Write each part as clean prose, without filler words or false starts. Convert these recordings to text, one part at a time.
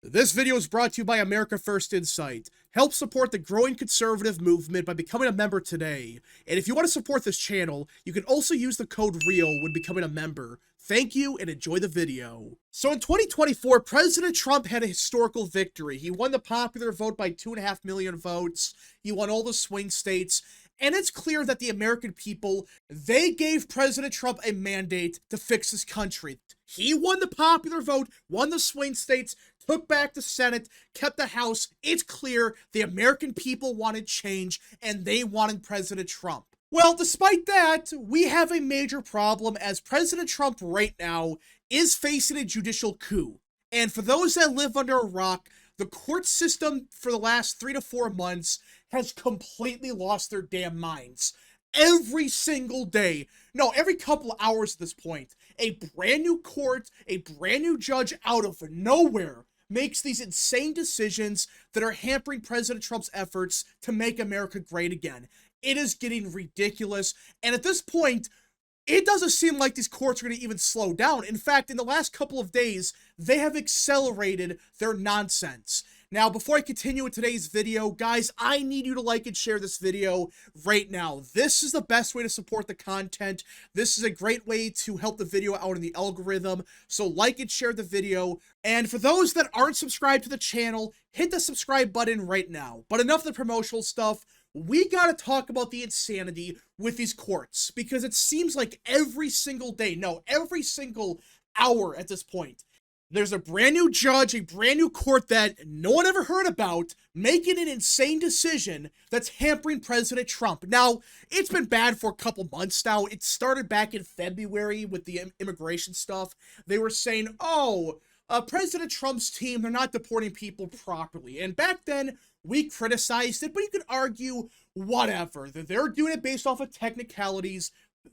This video is brought to you by America First Insight. Help support the growing conservative movement by becoming a member today. And if you want to support this channel, you can also use the code REAL when becoming a member. Thank you and enjoy the video. So in 2024, President Trump had a historical victory. He won the popular vote by 2.5 million votes. He won all the swing states. And it's clear that the American people, they gave President Trump a mandate to fix this country. He won the popular vote, won the swing states, took back the Senate, kept the House. It's clear the American people wanted change and they wanted President Trump. Well, despite that, we have a major problem as President Trump right now is facing a judicial coup. And for those that live under a rock, the court system for the last 3 to 4 months has completely lost their damn minds. Every single day, no, every couple of hours at this point, a brand new court, a brand new judge out of nowhere makes these insane decisions that are hampering President Trump's efforts to make America great again. It is getting ridiculous, and at this point, it doesn't seem like these courts are going to even slow down. In fact, in the last couple of days, they have accelerated their nonsense. Now, before I continue with today's video, guys, I need you to like and share this video right now. This is the best way to support the content. This is a great way to help the video out in the algorithm. So like and share the video. And for those that aren't subscribed to the channel, hit the subscribe button right now. But enough of the promotional stuff. We gotta talk about the insanity with these courts, because it seems like every single day, no, every single hour at this point, there's a brand new judge, a brand new court that no one ever heard about, making an insane decision that's hampering President Trump. Now, it's been bad for a couple months now. It started back in February with the immigration stuff. They were saying, President Trump's team, they're not deporting people properly. And back then, we criticized it, but you could argue whatever. They're doing it based off of technicalities.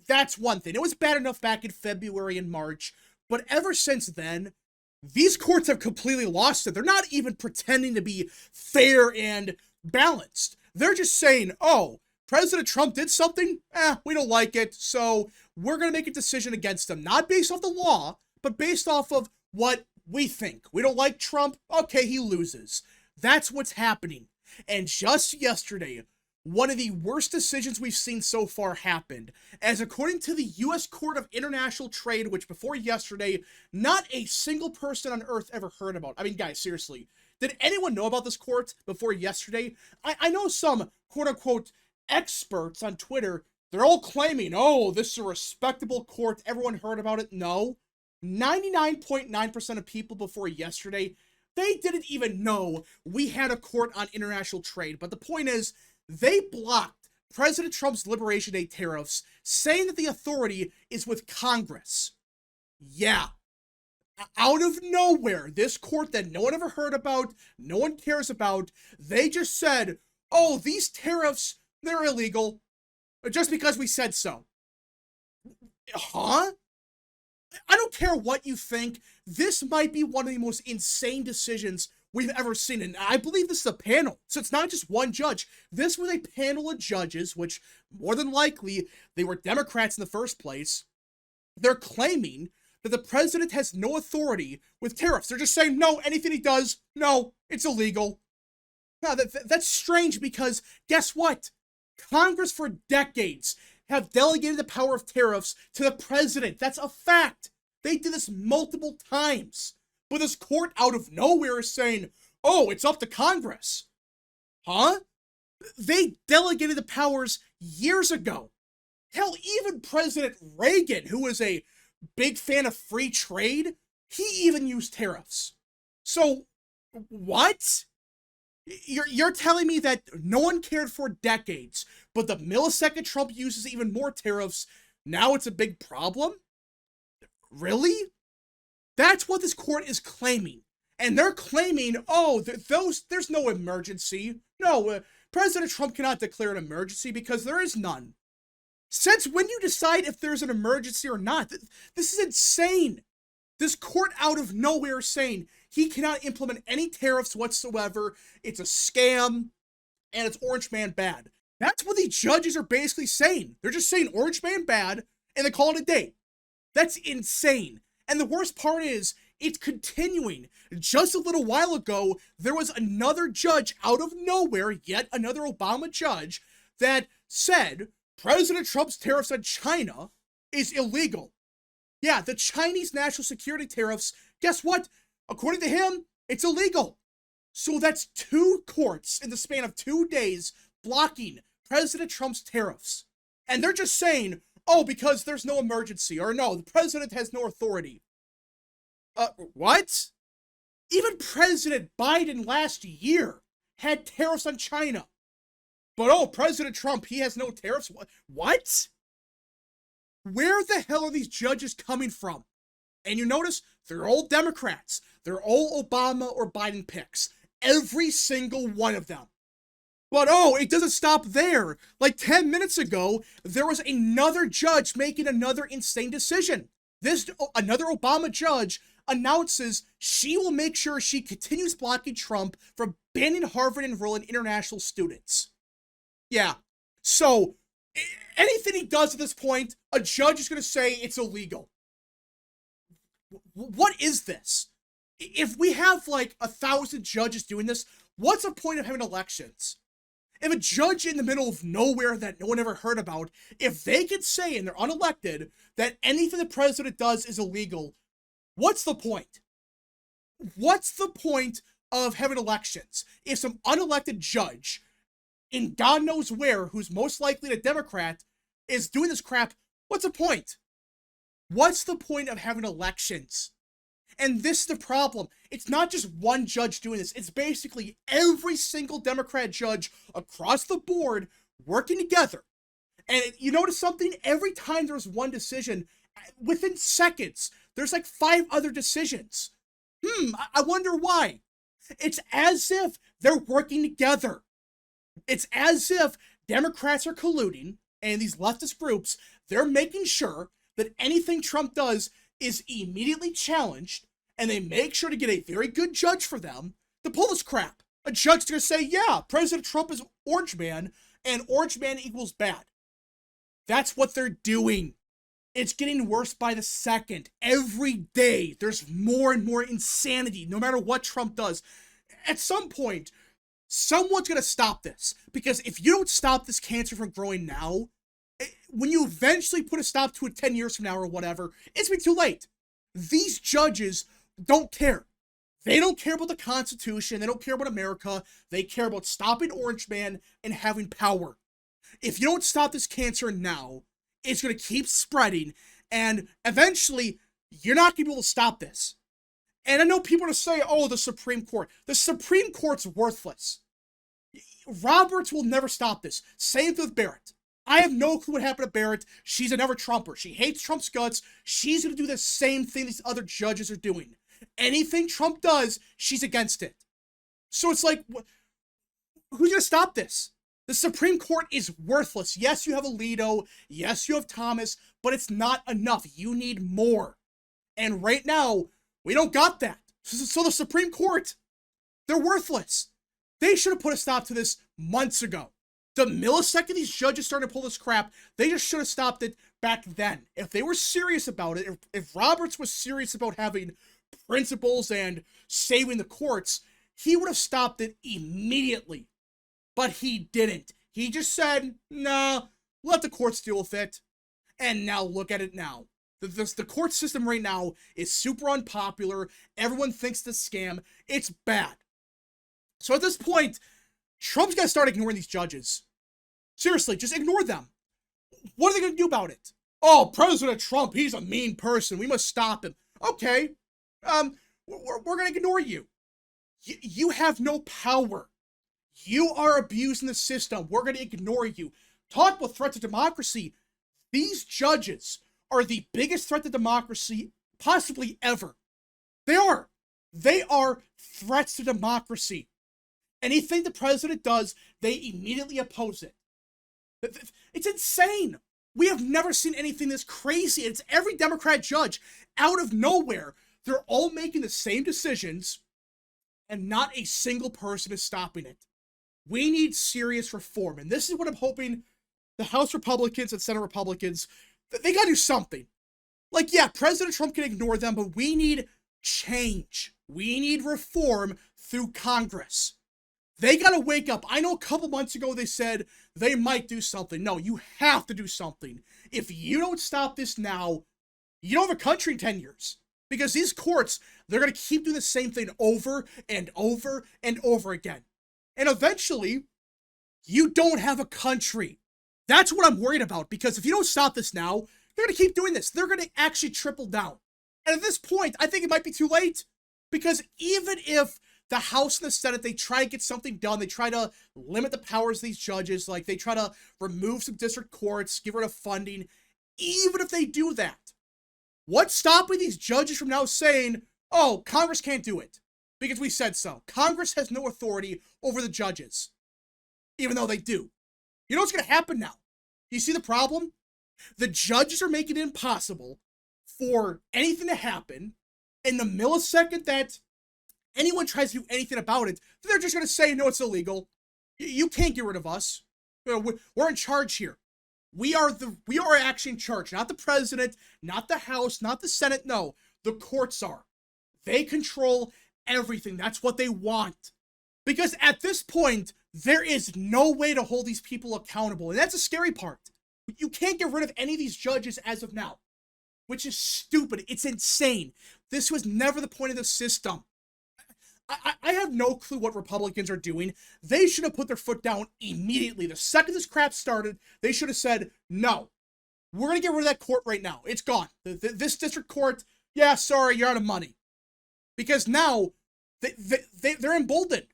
That's one thing. It was bad enough back in February and March, but ever since then, these courts have completely lost it. They're not even pretending to be fair and balanced. They're just saying, oh, President Trump did something? We don't like it, so we're going to make a decision against him. Not based off the law, but based off of what we think. We don't like Trump? Okay, he loses. That's what's happening. And just yesterday, one of the worst decisions we've seen so far happened, as according to the U.S. Court of International Trade, which before yesterday, not a single person on earth ever heard about. I mean, guys, seriously, did anyone know about this court before yesterday? I know some quote-unquote experts on Twitter, they're all claiming, oh, this is a respectable court, everyone heard about it. No, 99.9% of people before yesterday, they didn't even know we had a court on international trade. But the point is, they blocked President Trump's Liberation Day tariffs, saying that the authority is with Congress. Yeah. Out of nowhere, this court that no one ever heard about, no one cares about, they just said, oh, these tariffs, they're illegal, just because we said so. Huh? I don't care what you think, this might be one of the most insane decisions we've ever seen, and I believe this is a panel, so it's not just one judge. This was a panel of judges, which more than likely, they were Democrats in the first place. They're claiming that the president has no authority with tariffs. They're just saying, no, anything he does, no, it's illegal. Now, that's strange because, guess what? Congress for decades have delegated the power of tariffs to the president. That's a fact. They did this multiple times. But this court out of nowhere is saying, oh, it's up to Congress. Huh? They delegated the powers years ago. Hell, even President Reagan, who was a big fan of free trade, he even used tariffs. So, what? You're telling me that no one cared for decades, but the millisecond Trump uses even more tariffs, now it's a big problem? Really? That's what this court is claiming. And they're claiming, oh, there's no emergency. No, President Trump cannot declare an emergency because there is none. Since when you decide if there's an emergency or not? This is insane. This court out of nowhere saying he cannot implement any tariffs whatsoever. It's a scam, and it's Orange Man bad. That's what the judges are basically saying. They're just saying Orange Man bad, and they call it a day. That's insane. And the worst part is, It's continuing. Just a little while ago, there was another judge out of nowhere, yet another Obama judge, that said President Trump's tariffs on China is illegal. Yeah, the Chinese national security tariffs, guess what? According to him, it's illegal. So that's 2 courts in the span of 2 days blocking President Trump's tariffs. And they're just saying, oh, because there's no emergency, or no, the president has no authority. What? Even President Biden last year had tariffs on China. But oh, President Trump, he has no tariffs? What? Where the hell are these judges coming from? And you notice, they're all Democrats. They're all Obama or Biden picks. Every single one of them. But oh, it doesn't stop there. Like 10 minutes ago, there was another judge making another insane decision. Another Obama judge announces she will make sure she continues blocking Trump from banning Harvard enrolling international students. Yeah. So, anything he does at this point, a judge is going to say it's illegal. What is this? If we have like 1,000 judges doing this, what's the point of having elections? If a judge in the middle of nowhere that no one ever heard about, if they can say, and they're unelected, that anything the president does is illegal, what's the point? What's the point of having elections? If some unelected judge in God knows where, who's most likely a Democrat, is doing this crap, what's the point? What's the point of having elections? And this is the problem. It's not just one judge doing this. It's basically every single Democrat judge across the board working together. And you notice something? Every time there's one decision, within seconds, there's like 5 other decisions. I wonder why. It's as if they're working together. It's as if Democrats are colluding, and these leftist groups, they're making sure that anything Trump does is immediately challenged, and they make sure to get a very good judge for them to pull this crap. A judge's gonna say, yeah, President Trump is Orange Man, and Orange Man equals bad. That's what they're doing. It's getting worse by the second. Every day, there's more and more insanity, no matter what Trump does. At some point, someone's gonna stop this, because if you don't stop this cancer from growing now, when you eventually put a stop to it 10 years from now or whatever, it's been too late. These judges don't care. They don't care about the Constitution. They don't care about America. They care about stopping Orange Man and having power. If you don't stop this cancer now, it's going to keep spreading, and eventually, you're not going to be able to stop this. And I know people are going to say, oh, the Supreme Court. The Supreme Court's worthless. Roberts will never stop this. Same thing with Barrett. I have no clue what happened to Barrett. She's a never-Trumper. She hates Trump's guts. She's going to do the same thing these other judges are doing. Anything Trump does, she's against it. So it's like, who's going to stop this? The Supreme Court is worthless. Yes, you have Alito. Yes, you have Thomas. But it's not enough. You need more. And right now, we don't got that. So the Supreme Court, they're worthless. They should have put a stop to this months ago. The millisecond these judges started to pull this crap, they just should have stopped it back then. If they were serious about it, if Roberts was serious about having principles and saving the courts, he would have stopped it immediately. But he didn't. He just said, nah, let the courts deal with it. And now look at it now. The court system right now is super unpopular. Everyone thinks it's a scam. It's bad. So at this point, Trump's got to start ignoring these judges. Seriously, just ignore them. What are they going to do about it? Oh, President Trump, he's a mean person. We must stop him. Okay, we're going to ignore you. You have no power. You are abusing the system. We're going to ignore you. Talk about threat to democracy. These judges are the biggest threat to democracy possibly ever. They are. They are threats to democracy. Anything the president does, they immediately oppose it. It's insane. We have never seen anything this crazy. It's every Democrat judge out of nowhere. They're all making the same decisions, and not a single person is stopping it. We need serious reform, and this is what I'm hoping the House Republicans and Senate Republicans, they gotta do something. Like, yeah, President Trump can ignore them, but we need change. We need reform through Congress. They gotta wake up. I know a couple months ago they said they might do something. No, you have to do something. If you don't stop this now, you don't have a country in 10 years. Because these courts, they're gonna keep doing the same thing over and over and over again. And eventually, you don't have a country. That's what I'm worried about, because if you don't stop this now, they're going to keep doing this. They're going to actually triple down. And at this point, I think it might be too late, because even if the House and the Senate, they try to get something done, they try to limit the powers of these judges, like they try to remove some district courts, get rid of funding, even if they do that, what's stopping these judges from now saying, oh, Congress can't do it because we said so? Congress has no authority over the judges, even though they do. You know what's going to happen now? You see the problem? The judges are making it impossible for anything to happen. In the millisecond that anyone tries to do anything about it, they're just going to say, no, it's illegal. You can't get rid of us. We're in charge here. We are actually in charge. Not the president, not the House, not the Senate. No, the courts are. They control everything. That's what they want. Because at this point, there is no way to hold these people accountable. And that's the scary part. You can't get rid of any of these judges as of now, which is stupid. It's insane. This was never the point of the system. I have no clue what Republicans are doing. They should have put their foot down immediately. The second this crap started, they should have said, no, we're going to get rid of that court right now. It's gone. This district court, yeah, sorry, you're out of money. Because now they're emboldened.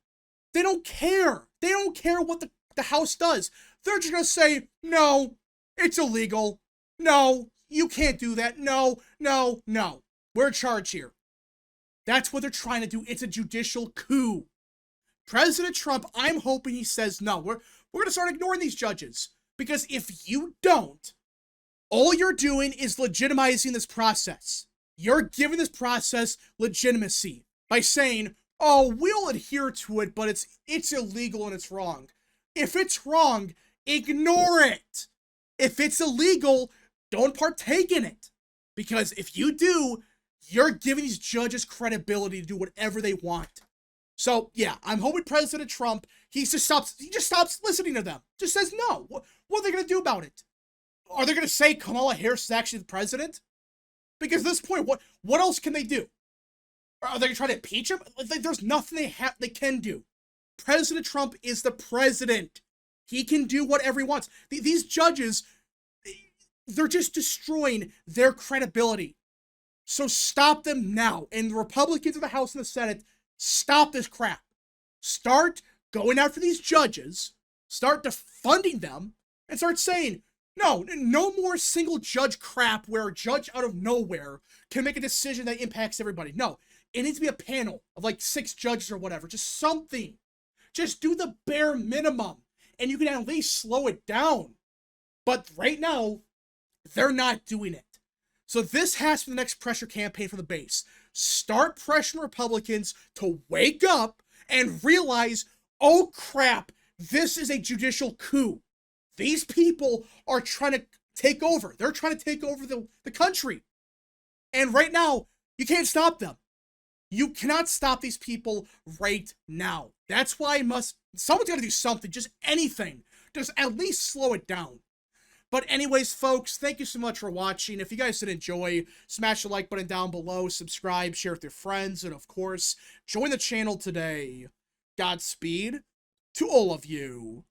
They don't care. They don't care what the House does. They're just going to say, no, it's illegal. No, you can't do that. No, no, no. We're in charge here. That's what they're trying to do. It's a judicial coup. President Trump, I'm hoping he says, no, we're going to start ignoring these judges. Because if you don't, all you're doing is legitimizing this process. You're giving this process legitimacy by saying, oh, we'll adhere to it, but it's illegal and it's wrong. If it's wrong, ignore it. If it's illegal, don't partake in it. Because if you do, you're giving these judges credibility to do whatever they want. So, yeah, I'm hoping President Trump, he just stops listening to them. Just says no. What are they going to do about it? Are they going to say Kamala Harris is actually the president? Because at this point, what else can they do? Are they going to try to impeach him? There's nothing they can do. President Trump is the president. He can do whatever he wants. These judges, they're just destroying their credibility. So stop them now. And the Republicans of the House and the Senate, stop this crap. Start going after these judges, start defunding them, and start saying, no more single judge crap where a judge out of nowhere can make a decision that impacts everybody. No, it needs to be a panel of like 6 judges or whatever. Just something. Just do the bare minimum, and you can at least slow it down. But right now, they're not doing it. So this has to be the next pressure campaign from the base. Start pressuring Republicans to wake up and realize, oh crap, this is a judicial coup. These people are trying to take over. They're trying to take over the country. And right now, you can't stop them. You cannot stop these people right now. That's why someone's got to do something, just anything. Just at least slow it down. But anyways, folks, thank you so much for watching. If you guys did enjoy, smash the like button down below, subscribe, share with your friends, and of course, join the channel today. Godspeed to all of you.